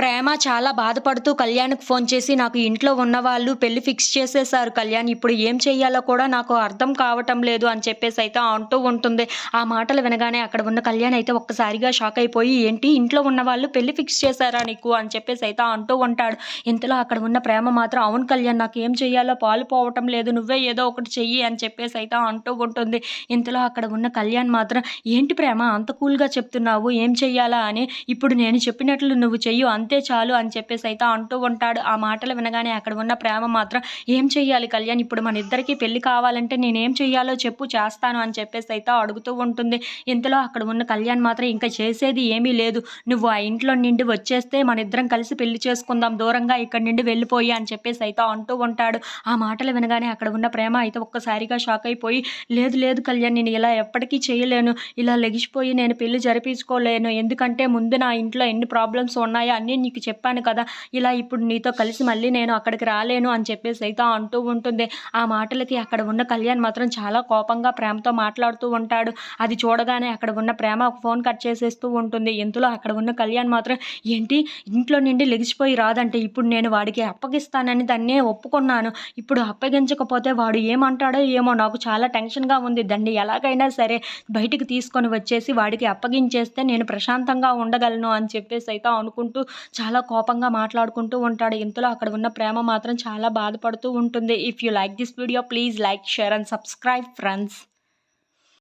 ప్రేమ చాలా బాధపడుతూ కళ్యాణ్‌కి ఫోన్ చేసి, "నాకు ఇంట్లో ఉన్నవాళ్ళు పెళ్లి ఫిక్స్ చేసేసారు కళ్యాణ్. ఇప్పుడు ఏం చెయ్యాలో కూడా నాకు అర్థం కావటం లేదు" అని చెప్పేసైతే అంటూ ఉంటుంది. ఆ మాటలు వినగానే అక్కడ ఉన్న కళ్యాణ్ అయితే ఒక్కసారిగా షాక్ అయిపోయి, "ఏంటి ఇంట్లో ఉన్నవాళ్ళు పెళ్లి ఫిక్స్ చేసారా నీకు?" అని చెప్పేసైతే అంటూ ఉంటాడు. ఇంతలో అక్కడ ఉన్న ప్రేమ మాత్రం, "అవును కళ్యాణ్, నాకేం చెయ్యాలో పాలుపోవటం లేదు. నువ్వే ఏదో ఒకటి చెయ్యి" అని చెప్పేసైతే అంటూ ఉంటుంది. ఇంతలో అక్కడ ఉన్న కళ్యాణ్ మాత్రం, "ఏంటి ప్రేమ అంత కూల్‌గా చెప్తున్నావు? ఏం చెయ్యాలా అని? ఇప్పుడు నేను చెప్పినట్లు నువ్వు చెయ్యు అంతే చాలు" అని చెప్పేసైతే అంటూ ఉంటాడు. ఆ మాటలు వినగానే అక్కడ ఉన్న ప్రేమ మాత్రం, "ఏం చెయ్యాలి కళ్యాణ్? ఇప్పుడు మనిద్దరికీ పెళ్లి కావాలంటే నేనేం చెయ్యాలో చెప్పు చేస్తాను" అని చెప్పేసైతే అడుగుతూ ఉంటుంది. ఇంతలో అక్కడ ఉన్న కళ్యాణ్ మాత్రం, "ఇంక చేసేది ఏమీ లేదు. నువ్వు ఆ ఇంట్లో నుండి వచ్చేస్తే మనిద్దరం కలిసి పెళ్లి చేసుకుందాం. దూరంగా ఇక్కడి నుండి వెళ్ళిపోయి" అని చెప్పేసైతే అంటూ ఉంటాడు. ఆ మాటలు వినగానే అక్కడ ఉన్న ప్రేమ అయితే ఒక్కసారిగా షాక్ అయిపోయి, "లేదు లేదు కళ్యాణ్, నేను ఇలా ఎప్పటికీ చేయలేను. ఇలా లెగిసిపోయి నేను పెళ్లి జరిపించుకోలేను. ఎందుకంటే ముందు నా ఇంట్లో ఎన్ని ప్రాబ్లమ్స్ ఉన్నాయో అన్నీ నీకు చెప్పాను కదా! ఇలా ఇప్పుడు నీతో కలిసి మళ్ళీ నేను అక్కడికి రాలేను" అని చెప్పేసైతే అంటూ ఉంటుంది. ఆ మాటలకి అక్కడ ఉన్న కళ్యాణ్ మాత్రం చాలా కోపంగా ప్రేమతో మాట్లాడుతూ ఉంటాడు. అది చూడగానే అక్కడ ఉన్న ప్రేమ ఫోన్ కట్ చేసేస్తూ ఉంటుంది. ఇంతలో అక్కడ ఉన్న కళ్యాణ్ మాత్రం, "ఏంటి ఇంట్లో నుండి లెగిసిపోయి రాదంటే ఇప్పుడు నేను వాడికి అప్పగిస్తానని దాన్నే ఒప్పుకున్నాను. ఇప్పుడు అప్పగించకపోతే వాడు ఏమంటాడో ఏమో, నాకు చాలా టెన్షన్‌గా ఉంది. దాన్ని ఎలాగైనా సరే బయటికి తీసుకొని వచ్చేసి వాడికి అప్పగించేస్తే నేను ప్రశాంతంగా ఉండగలను" అని చెప్పేసైతే అనుకుంటూ చాలా కోపంగా మాట్లాడుకుంటూ ఉంటాడు. ఇంతలో అక్కడ ఉన్న ప్రేమ మాత్రం చాలా బాధపడుతూ ఉంటుంది. If you like this video please like, share and subscribe friends.